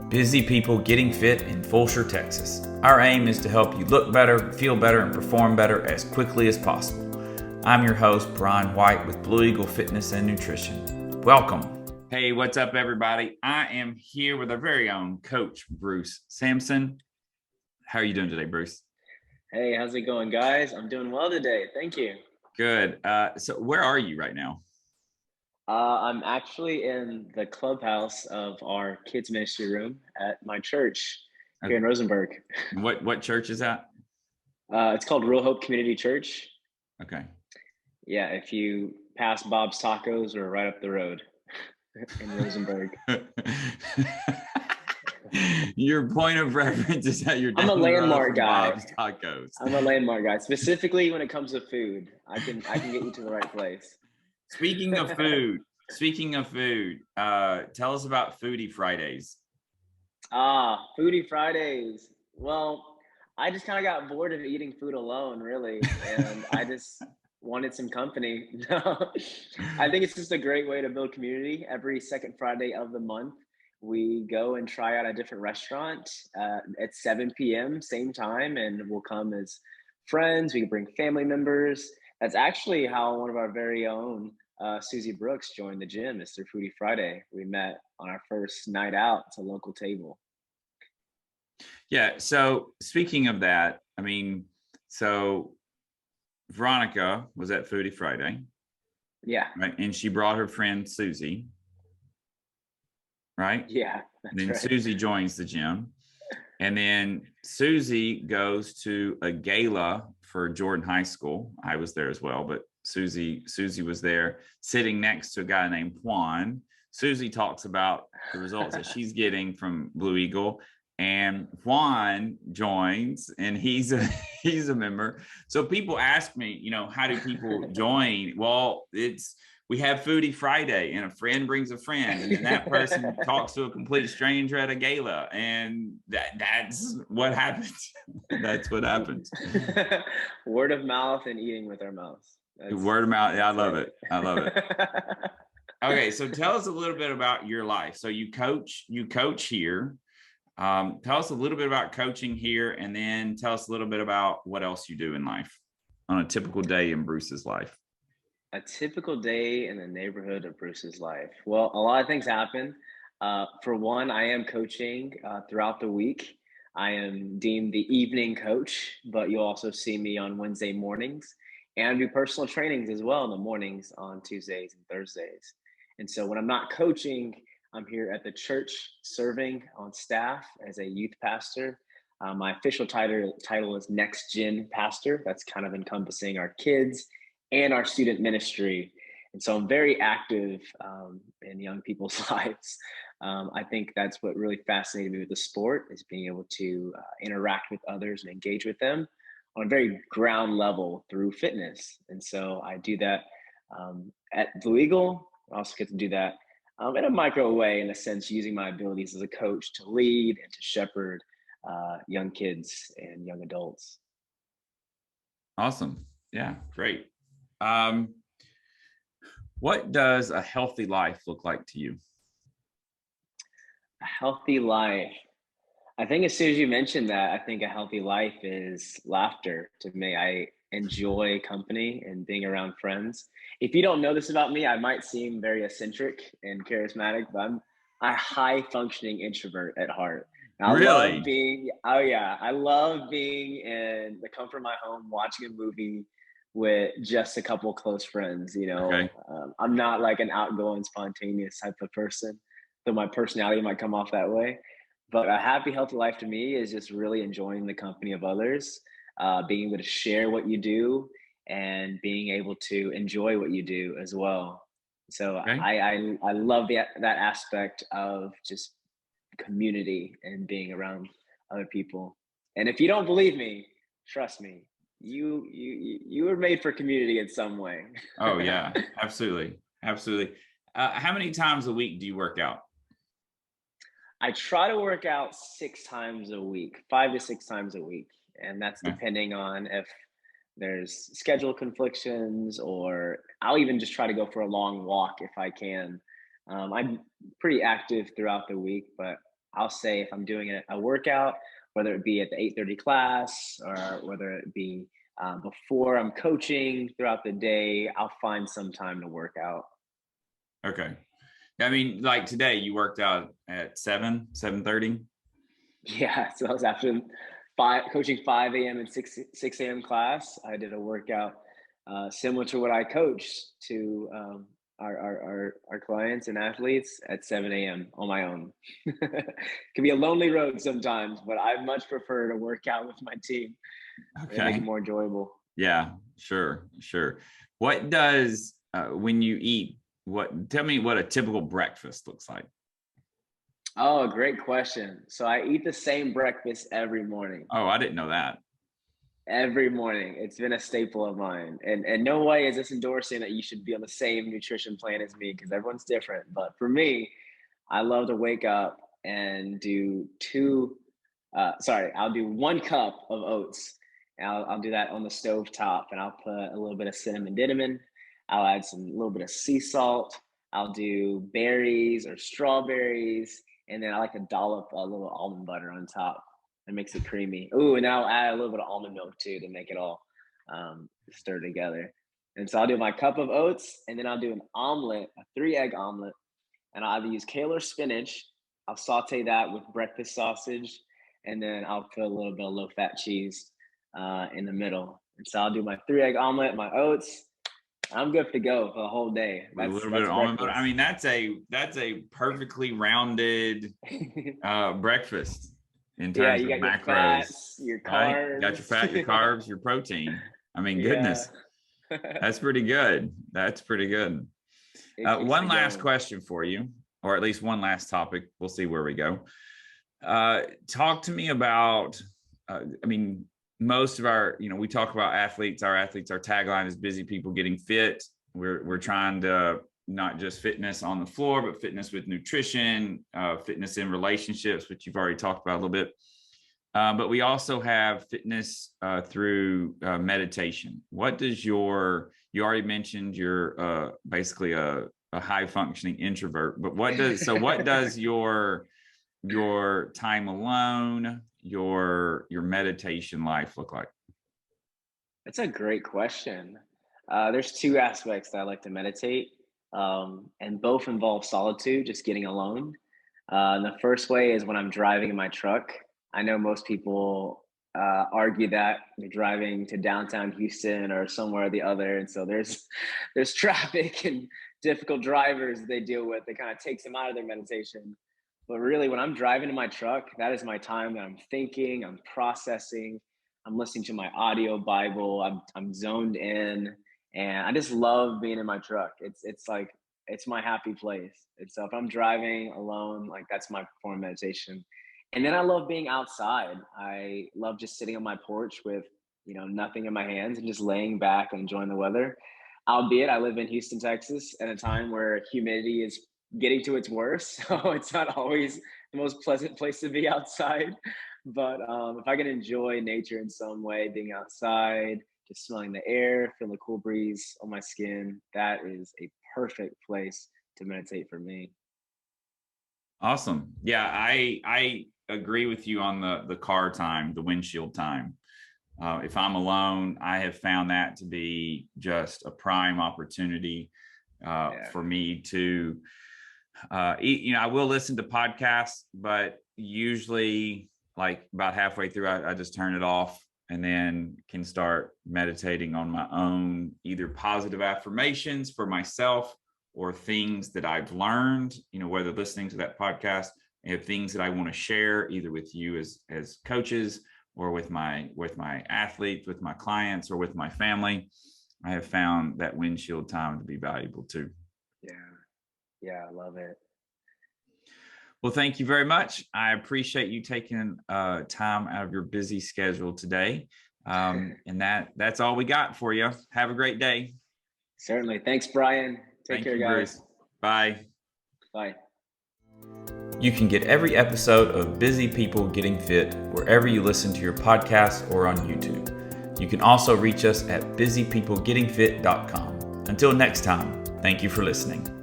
busy people getting fit in Fulshear, Texas. Our aim is to help you look better, feel better, and perform better as quickly as possible. I'm your host, Bryan White with Blue Eagle Fitness and Nutrition. Welcome. Hey, what's up, everybody? I am here with our very own Coach Bruce Sampson. How are you doing today, Bruce? Hey, how's it going, guys? I'm doing well today. Thank you. Good. So where are you right now? I'm actually in the clubhouse of our kids ministry room at my church here in Rosenberg. What church is that? It's called Real Hope Community Church. Okay. Yeah, if you pass Bob's Tacos, we're right up the road in Rosenberg. Your point of reference is that you're down I'm a landmark guy. Bob's Tacos. I'm a landmark guy. Specifically when it comes to food, I can get you to the right place. Speaking of food, tell us about Foodie Fridays. Foodie Fridays. Well, I just kind of got bored of eating food alone, really, and I just wanted some company. I think it's just a great way to build community. Every second Friday of the month, we go and try out a different restaurant at 7 p.m. same time, and we'll come as friends. We can bring family members. That's actually how one of our very own Susie Brooks joined the gym. It's through Foodie Friday. We met on our first night out. It's a local table. Yeah. So speaking of that, so Veronica was at Foodie Friday. Yeah. Right. And she brought her friend Susie. Right. Yeah. And then right. Susie joins the gym. And then Susie goes to a gala for Jordan High School. I was there as well, but Susie was there sitting next to a guy named Juan. Susie talks about the results that she's getting from Blue Eagle, and Juan joins, and he's a member. So people ask me, how do people join? Well, we have Foodie Friday, and a friend brings a friend, and then that person talks to a complete stranger at a gala, and that's what happens. That's what happens. Word of mouth and eating with our mouths. Word of mouth. Yeah, I love it. Okay, so tell us a little bit about your life. So you coach here. Tell us a little bit about coaching here, and then tell us a little bit about what else you do in life on a typical day in Bruce's life. A typical day in the neighborhood of Bruce's life. Well, a lot of things happen. For one, I am coaching throughout the week. I am deemed the evening coach, but you'll also see me on Wednesday mornings, and I do personal trainings as well in the mornings on Tuesdays and Thursdays. And so when I'm not coaching, I'm here at the church serving on staff as a youth pastor. My official title is Next Gen Pastor. That's kind of encompassing our kids and our student ministry. And so I'm very active in young people's lives. I think that's what really fascinated me with the sport, is being able to interact with others and engage with them on a very ground level through fitness. And so I do that at Blue Eagle. I also get to do that in a micro way, in a sense, using my abilities as a coach to lead and to shepherd young kids and young adults. Awesome. Yeah, great. What does a healthy life look like to you? A healthy life. I think as soon as you mentioned that, I think a healthy life is laughter to me. I enjoy company and being around friends. If you don't know this about me, I might seem very eccentric and charismatic, but I'm a high functioning introvert at heart. I love being in the comfort of my home, watching a movie with just a couple close friends. Okay. I'm not like an outgoing, spontaneous type of person, though my personality might come off that way. But a happy, healthy life to me is just really enjoying the company of others, being able to share what you do, and being able to enjoy what you do as well. So Okay. I love that aspect of just community and being around other people. And if you don't believe me, trust me, you were made for community in some way. Oh yeah, absolutely. How many times a week do you work out? I try to work out 6 times a week, 5 to 6 times a week. And that's depending on if there's schedule conflictions, or I'll even just try to go for a long walk if I can. I'm pretty active throughout the week, but I'll say if I'm doing a workout, whether it be at the 8:30 class or whether it be before I'm coaching throughout the day, I'll find some time to work out. Okay. I mean, like today, you worked out at 7:30. Yeah, so I was after coaching 5 a.m. and 6 a.m. class. I did a workout similar to what I coach to our clients and athletes at 7 a.m. on my own. Can be a lonely road sometimes, but I much prefer to work out with my team and make it Okay. more enjoyable. Yeah, sure. What does when you eat, tell me what a typical breakfast looks like. Oh, great question. So I eat the same breakfast every morning. Oh, I didn't know that. Every morning. It's been a staple of mine. And no way is this endorsing that you should be on the same nutrition plan as me because everyone's different. But for me, I love to wake up and I'll do 1 cup of oats. And I'll do that on the stove top and I'll put a little bit of cinnamon. I'll add a little bit of sea salt. I'll do berries or strawberries. And then I like to dollop a little almond butter on top. It makes it creamy. Ooh, and I'll add a little bit of almond milk too to make it all stir together. And so I'll do my cup of oats, and then I'll do an omelet, a 3-egg omelet, and I'll either use kale or spinach. I'll saute that with breakfast sausage, and then I'll put a little bit of low-fat cheese in the middle. And so I'll do my 3-egg omelet, my oats. I'm good to go for the whole day. With a little bit of almond butter. I mean, that's a perfectly rounded breakfast. In terms of macros, your fats, your carbs. Right? You got your fat, your carbs, your protein. I mean, goodness, that's pretty good. One last question for you, or at least one last topic. We'll see where we go. Talk to me about, I mean, most of our, we talk about athletes, our tagline is busy people getting fit. We're trying to not just fitness on the floor, but fitness with nutrition, fitness in relationships, which you've already talked about a little bit. But we also have fitness through meditation. What does you already mentioned you're basically a high functioning introvert, but what does your time alone, your meditation life look like? That's a great question. There's 2 aspects that I like to meditate. And both involve solitude, just getting alone. And the first way is when I'm driving in my truck. I know most people argue that they're driving to downtown Houston or somewhere or the other, and so there's traffic and difficult drivers they deal with. That kind of takes them out of their meditation. But really, when I'm driving in my truck, that is my time that I'm thinking, I'm processing, I'm listening to my audio Bible, I'm zoned in. And I just love being in my truck. It's like it's my happy place. And so if I'm driving alone, like that's my form of meditation. And then I love being outside. I love just sitting on my porch with nothing in my hands and just laying back and enjoying the weather. Albeit I live in Houston, Texas, at a time where humidity is getting to its worst, so it's not always the most pleasant place to be outside. But if I can enjoy nature in some way, being outside, just smelling the air, feeling the cool breeze on my skin, that is a perfect place to meditate for me. Awesome. Yeah, I agree with you on the car time, the windshield time. If I'm alone, I have found that to be just a prime opportunity for me to I will listen to podcasts, but usually like about halfway through, I just turn it off and then can start meditating on my own, either positive affirmations for myself or things that I've learned, whether listening to that podcast and things that I want to share either with you as coaches or with my athletes, with my clients, or with my family. I have found that windshield time to be valuable too. Yeah, I love it. Well, thank you very much. I appreciate you taking time out of your busy schedule today. And that's all we got for you. Have a great day. Certainly. Thanks, Bryan. Take care, guys. Bruce. Bye. Bye. You can get every episode of Busy People Getting Fit wherever you listen to your podcast or on YouTube. You can also reach us at busypeoplegettingfit.com. Until next time, thank you for listening.